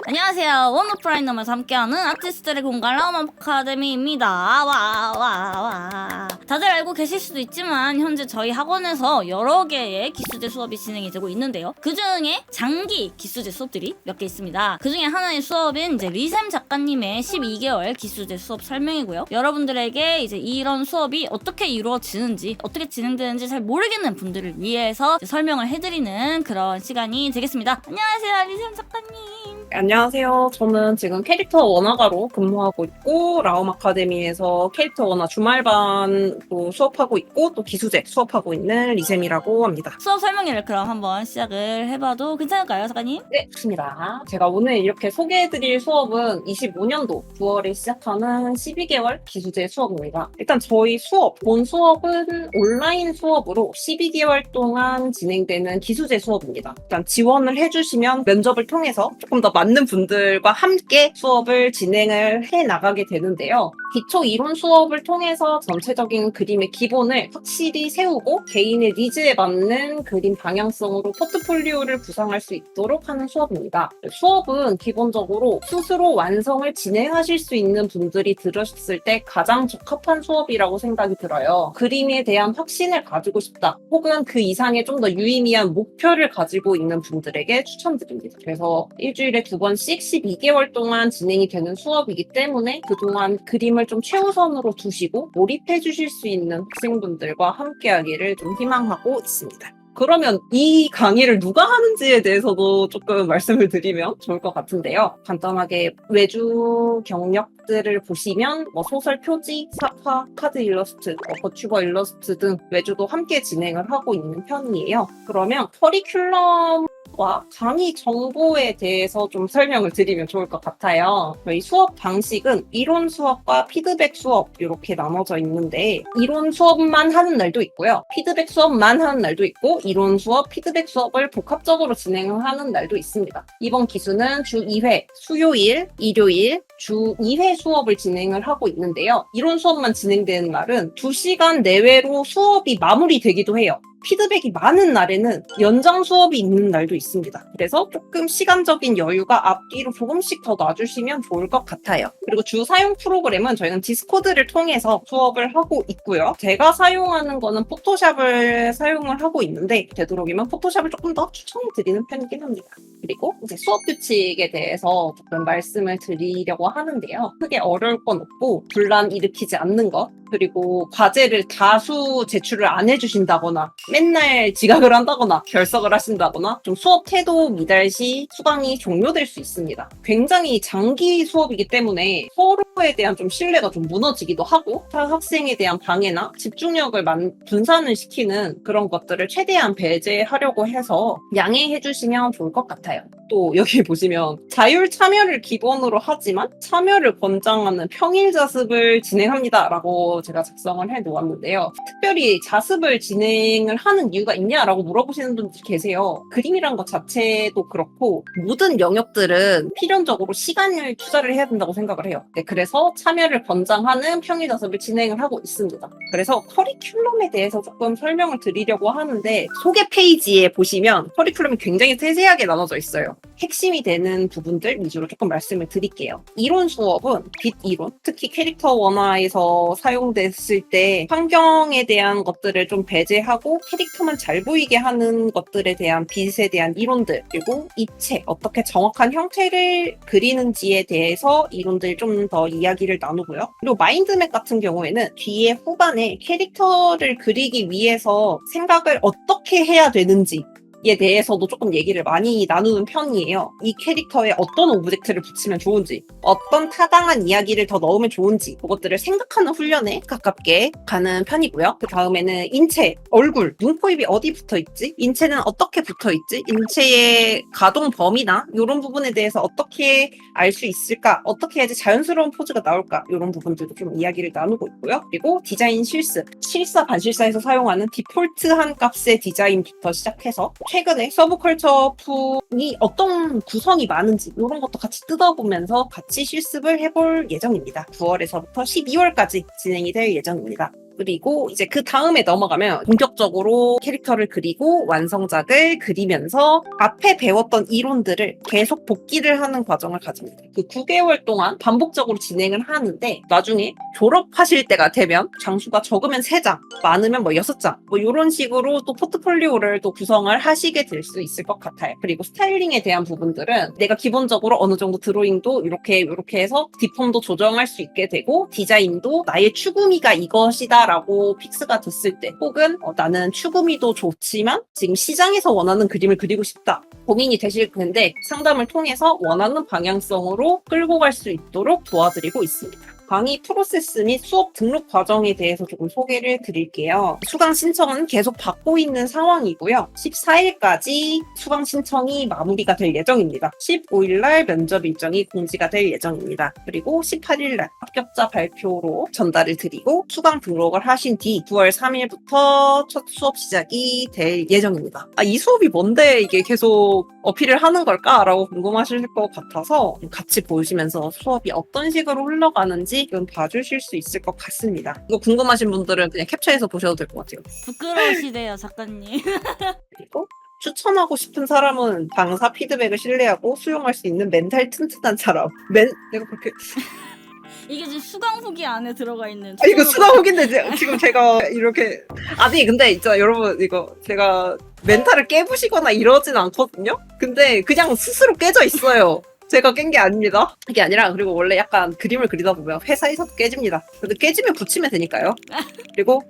안녕하세요. 원오프라인너면서 함께하는 아티스트들의 공간 라움 아카데미입니다. 와. 다들 알고 계실 수도 있지만 현재 저희 학원에서 여러 개의 기수제 수업이 진행이 되고 있는데요. 그 중에 장기 기수제 수업들이 몇 개 있습니다. 그 중에 하나의 수업인 이제 리샘 작가님의 12개월 기수제 수업 설명이고요. 여러분들에게 이제 이런 수업이 어떻게 이루어지는지, 어떻게 진행되는지 잘 모르겠는 분들을 위해서 설명을 해드리는 그런 시간이 되겠습니다. 안녕하세요, 리샘 작가님. 안녕하세요. 저는 지금 캐릭터 원화가로 근무하고 있고 라움 아카데미에서 캐릭터 원화 주말반도 수업하고 있고 또 기수제 수업하고 있는 리셈이라고 합니다. 수업 설명회를 그럼 한번 시작을 해봐도 괜찮을까요, 작가님? 네, 좋습니다. 제가 오늘 이렇게 소개해드릴 수업은 25년도 9월에 시작하는 12개월 기수제 수업입니다. 일단 저희 본 수업은 온라인 수업으로 12개월 동안 진행되는 기수제 수업입니다. 일단 지원을 해주시면 면접을 통해서 조금 더 맞는 분들과 함께 수업을 진행을 해 나가게 되는데요. 기초 이론 수업을 통해서 전체적인 그림의 기본을 확실히 세우고 개인의 니즈에 맞는 그림 방향성으로 포트폴리오를 구상할 수 있도록 하는 수업입니다. 수업은 기본적으로 스스로 완성을 진행하실 수 있는 분들이 들으셨을 때 가장 적합한 수업이라고 생각이 들어요. 그림에 대한 확신을 가지고 싶다, 혹은 그 이상의 좀 더 유의미한 목표를 가지고 있는 분들에게 추천드립니다. 그래서 일주일에 2번씩 12개월 동안 진행이 되는 수업이기 때문에 그동안 그림을 좀 최우선으로 두시고 몰입해 주실 수 있는 학생분들과 함께 하기를 좀 희망하고 있습니다. 그러면 이 강의를 누가 하는지에 대해서도 조금 말씀을 드리면 좋을 것 같은데요. 간단하게 외주 경력들을 보시면 소설 표지, 사파, 카드 일러스트, 버추버 일러스트 등 외주도 함께 진행을 하고 있는 편이에요. 그러면 커리큘럼 강의 정보에 대해서 좀 설명을 드리면 좋을 것 같아요. 저희 수업 방식은 이론 수업과 피드백 수업 이렇게 나눠져 있는데, 이론 수업만 하는 날도 있고요. 피드백 수업만 하는 날도 있고, 이론 수업, 피드백 수업을 복합적으로 진행을 하는 날도 있습니다. 이번 기수는 주 2회, 수요일, 일요일, 주 2회 수업을 진행을 하고 있는데요. 이론 수업만 진행되는 날은 2시간 내외로 수업이 마무리되기도 해요. 피드백이 많은 날에는 연장 수업이 있는 날도 있습니다. 그래서 조금 시간적인 여유가 앞뒤로 조금씩 더 놔주시면 좋을 것 같아요. 그리고 주 사용 프로그램은 저희는 디스코드를 통해서 수업을 하고 있고요. 제가 사용하는 거는 포토샵을 사용을 하고 있는데, 되도록이면 포토샵을 조금 더 추천드리는 편이긴 합니다. 그리고 이제 수업 규칙에 대해서 조금 말씀을 드리려고 하는데요. 크게 어려울 건 없고, 분란 일으키지 않는 것, 그리고 과제를 다수 제출을 안 해주신다거나 맨날 지각을 한다거나 결석을 하신다거나 좀 수업 태도 미달 시 수강이 종료될 수 있습니다. 굉장히 장기 수업이기 때문에 서로에 대한 좀 신뢰가 좀 무너지기도 하고, 타 학생에 대한 방해나 집중력을 분산을 시키는 그런 것들을 최대한 배제하려고 해서 양해해 주시면 좋을 것 같아요. 또 여기 보시면 자율 참여를 기본으로 하지만 참여를 권장하는 평일 자습을 진행합니다 라고 제가 작성을 해 놓았는데요. 특별히 자습을 진행을 하는 이유가 있냐라고 물어보시는 분들 계세요. 그림이란 것 자체도 그렇고 모든 영역들은 필연적으로 시간을 투자를 해야 된다고 생각을 해요. 네, 그래서 참여를 권장하는 평일 자습을 진행을 하고 있습니다. 그래서 커리큘럼에 대해서 조금 설명을 드리려고 하는데, 소개 페이지에 보시면 커리큘럼이 굉장히 세세하게 나눠져 있어요. 핵심이 되는 부분들 위주로 조금 말씀을 드릴게요. 이론 수업은 빛 이론, 특히 캐릭터 원화에서 사용됐을 때 환경에 대한 것들을 좀 배제하고 캐릭터만 잘 보이게 하는 것들에 대한 빛에 대한 이론들, 그리고 입체, 어떻게 정확한 형태를 그리는지에 대해서 이론들 좀 더 이야기를 나누고요. 그리고 마인드맵 같은 경우에는 뒤에 후반에 캐릭터를 그리기 위해서 생각을 어떻게 해야 되는지 에 대해서도 조금 얘기를 많이 나누는 편이에요. 이 캐릭터에 어떤 오브젝트를 붙이면 좋은지, 어떤 타당한 이야기를 더 넣으면 좋은지, 그것들을 생각하는 훈련에 가깝게 가는 편이고요. 그 다음에는 인체, 얼굴, 눈, 코, 입이 어디 붙어있지? 인체는 어떻게 붙어있지? 인체의 가동 범위나 이런 부분에 대해서 어떻게 알 수 있을까? 어떻게 해야지 자연스러운 포즈가 나올까? 이런 부분들도 좀 이야기를 나누고 있고요. 그리고 디자인 실습, 실사, 반실사에서 사용하는 디폴트한 값의 디자인부터 시작해서 최근에 서브컬처 푸이 어떤 구성이 많은지 이런 것도 같이 뜯어보면서 같이 실습을 해볼 예정입니다. 9월에서부터 12월까지 진행이 될 예정입니다. 그리고 이제 그 다음에 넘어가면 본격적으로 캐릭터를 그리고 완성작을 그리면서 앞에 배웠던 이론들을 계속 복기를 하는 과정을 가집니다. 그 9개월 동안 반복적으로 진행을 하는데 나중에 졸업하실 때가 되면 장수가 적으면 3장, 많으면 뭐 6장 뭐 이런 식으로 또 포트폴리오를 또 구성을 하시게 될 수 있을 것 같아요. 그리고 스타일링에 대한 부분들은 내가 기본적으로 어느 정도 드로잉도 이렇게 해서 디폼도 조정할 수 있게 되고 디자인도 나의 추구미가 이것이다라고 픽스가 됐을 때 혹은 나는 추구미도 좋지만 지금 시장에서 원하는 그림을 그리고 싶다. 고민이 되실 텐데 상담을 통해서 원하는 방향성으로 끌고 갈 수 있도록 도와드리고 있습니다. 강의 프로세스 및 수업 등록 과정에 대해서 조금 소개를 드릴게요. 수강 신청은 계속 받고 있는 상황이고요. 14일까지 수강 신청이 마무리가 될 예정입니다. 15일날 면접 일정이 공지가 될 예정입니다. 그리고 18일날 합격자 발표로 전달을 드리고 수강 등록을 하신 뒤 9월 3일부터 첫 수업 시작이 될 예정입니다. 이 수업이 뭔데 이게 계속 어필을 하는 걸까라고 궁금하실 것 같아서 같이 보시면서 수업이 어떤 식으로 흘러가는지 좀 봐주실 수 있을 것 같습니다. 이거 궁금하신 분들은 그냥 캡처해서 보셔도 될 것 같아요. 부끄러우시대요, 작가님. 그리고 추천하고 싶은 사람은 강사 피드백을 신뢰하고 수용할 수 있는 멘탈 튼튼한 사람. 내가 그렇게 이게 지금 수강 후기 안에 들어가 있는. 이거 수강 후기인데 지금 제가 이렇게 아니 근데 있잖아 여러분 이거 제가 멘탈을 깨부시거나 이러진 않거든요. 근데 그냥 스스로 깨져 있어요. 제가 깬 게 아닙니다. 이게 아니라 그리고 원래 약간 그림을 그리다 보면 회사에서도 깨집니다. 근데 깨지면 붙이면 되니까요. 그리고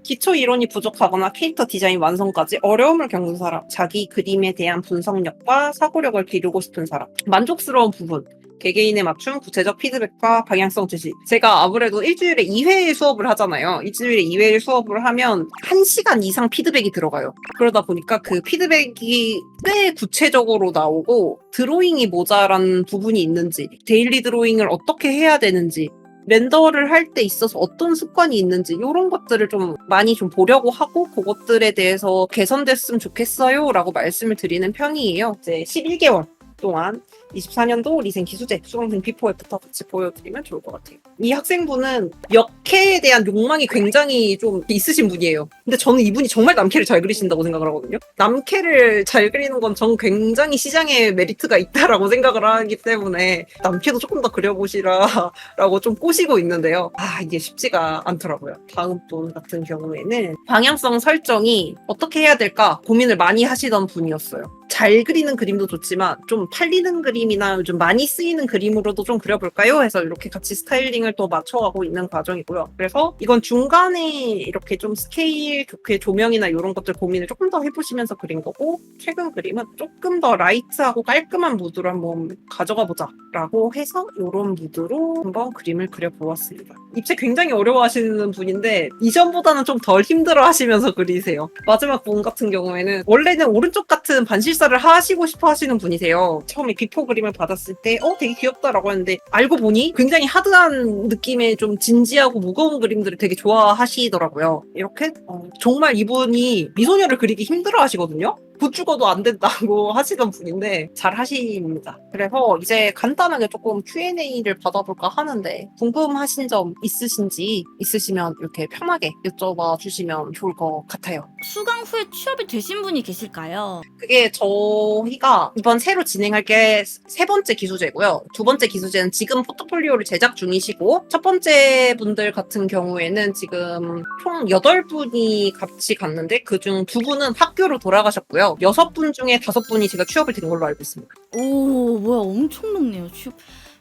기초 이론이 부족하거나 캐릭터 디자인 완성까지 어려움을 겪는 사람, 자기 그림에 대한 분석력과 사고력을 기르고 싶은 사람, 만족스러운 부분, 개개인에 맞춘 구체적 피드백과 방향성 제시. 제가 아무래도 일주일에 2회 수업을 하잖아요. 일주일에 2회 수업을 하면 1시간 이상 피드백이 들어가요. 그러다 보니까 그 피드백이 꽤 구체적으로 나오고 드로잉이 모자란 부분이 있는지, 데일리 드로잉을 어떻게 해야 되는지, 렌더를 할 때 있어서 어떤 습관이 있는지 이런 것들을 좀 많이 좀 보려고 하고 그것들에 대해서 개선됐으면 좋겠어요 라고 말씀을 드리는 편이에요. 이제 11개월 동안 24년도 리생 기수제 수강생 비포 애프터 같이 보여드리면 좋을 것 같아요. 이 학생분은 역캐에 대한 욕망이 굉장히 좀 있으신 분이에요. 근데 저는 이분이 정말 남캐를 잘 그리신다고 생각을 하거든요. 남캐를 잘 그리는 건 전 굉장히 시장에 메리트가 있다라고 생각을 하기 때문에 남캐도 조금 더 그려보시라 라고 좀 꼬시고 있는데요. 이게 쉽지가 않더라고요. 다음 분 같은 경우에는 방향성 설정이 어떻게 해야 될까 고민을 많이 하시던 분이었어요. 잘 그리는 그림도 좋지만 좀 팔리는 그림이나 좀 많이 쓰이는 그림으로도 좀 그려볼까요? 해서 이렇게 같이 스타일링을 또 맞춰가고 있는 과정이고요. 그래서 이건 중간에 이렇게 좀 스케일 좋게 조명이나 이런 것들 고민을 조금 더 해보시면서 그린 거고 최근 그림은 조금 더 라이트하고 깔끔한 무드로 한번 가져가 보자 라고 해서 이런 무드로 한번 그림을 그려보았습니다. 입체 굉장히 어려워하시는 분인데 이전보다는 좀 덜 힘들어하시면서 그리세요. 마지막 분 같은 경우에는 원래는 오른쪽 같은 반실사를 하시고 싶어 하시는 분이세요. 처음에 비포 그림을 받았을 때 되게 귀엽다라고 했는데 알고 보니 굉장히 하드한 느낌의 좀 진지하고 무거운 그림들을 되게 좋아하시더라고요. 이렇게 정말 이분이 미소녀를 그리기 힘들어 하시거든요. 못 죽어도 안 된다고 하시던 분인데 잘 하십니다. 그래서 이제 간단하게 조금 Q&A를 받아볼까 하는데 궁금하신 점 있으시면 이렇게 편하게 여쭤봐 주시면 좋을 것 같아요. 수강 후에 취업이 되신 분이 계실까요? 그게 저희가 이번 새로 진행할 게 3번째 기수제고요. 2번째 기수제는 지금 포트폴리오를 제작 중이시고 첫 번째 분들 같은 경우에는 지금 총 8분이 같이 갔는데 그중 2분은 학교로 돌아가셨고요. 6분 중에 5분이 제가 취업이 된 걸로 알고 있습니다. 오, 뭐야, 엄청 높네요. 취업.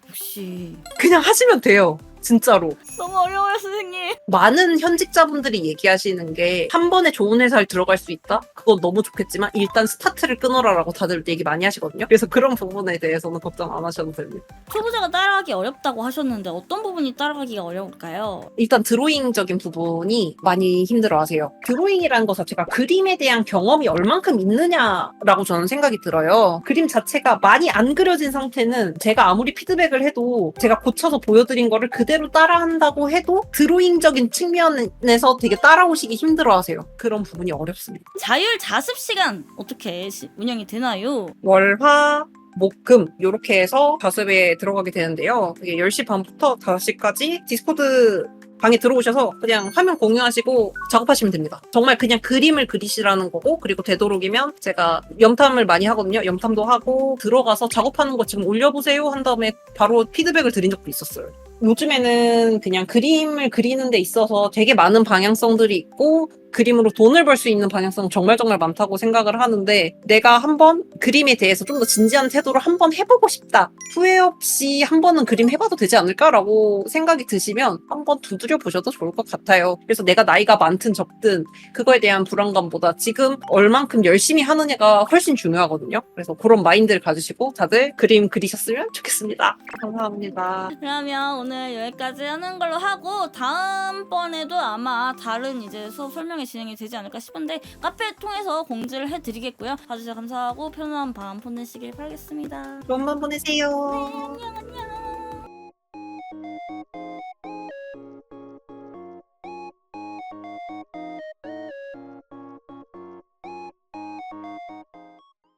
역시. 그냥 하시면 돼요. 진짜로. 너무 어려워요, 선생님. 많은 현직자분들이 얘기하시는 게 한 번에 좋은 회사를 들어갈 수 있다? 그건 너무 좋겠지만 일단 스타트를 끊어라라고 다들 얘기 많이 하시거든요. 그래서 그런 부분에 대해서는 걱정 안 하셔도 됩니다. 초보자가 따라하기 어렵다고 하셨는데 어떤 부분이 따라가기가 어려울까요? 일단 드로잉적인 부분이 많이 힘들어하세요. 드로잉이라는 것 자체가 그림에 대한 경험이 얼만큼 있느냐라고 저는 생각이 들어요. 그림 자체가 많이 안 그려진 상태는 제가 아무리 피드백을 해도 제가 고쳐서 보여드린 거를 그대로 따라한다고 해도 드로잉적인 측면에서 되게 따라오시기 힘들어하세요. 그런 부분이 어렵습니다. 자율 자습 시간 어떻게 운영이 되나요? 월, 화, 목, 금 이렇게 해서 자습에 들어가게 되는데요. 그게 10시 반부터 5시까지 디스코드 방에 들어오셔서 그냥 화면 공유하시고 작업하시면 됩니다. 정말 그냥 그림을 그리시라는 거고, 그리고 되도록이면 제가 염탐을 많이 하거든요. 염탐도 하고 들어가서 작업하는 거 지금 올려보세요 한 다음에 바로 피드백을 드린 적도 있었어요. 요즘에는 그냥 그림을 그리는 데 있어서 되게 많은 방향성들이 있고 그림으로 돈을 벌 수 있는 방향성 정말 많다고 생각을 하는데, 내가 한번 그림에 대해서 좀 더 진지한 태도로 한번 해보고 싶다, 후회 없이 한 번은 그림 해봐도 되지 않을까라고 생각이 드시면 한번 두드려 보셔도 좋을 것 같아요. 그래서 내가 나이가 많든 적든 그거에 대한 불안감보다 지금 얼만큼 열심히 하느냐가 훨씬 중요하거든요. 그래서 그런 마인드를 가지시고 다들 그림 그리셨으면 좋겠습니다. 감사합니다. 그러면 오늘 여기까지 하는 걸로 하고 다음번에도 아마 다른 이제 수업 설명이 진행이 되지 않을까 싶은데 카페 통해서 공지를 해드리겠고요. 봐주셔서 감사하고 편안한 밤 보내시길 바라겠습니다. 좋은 밤 보내세요. 안녕.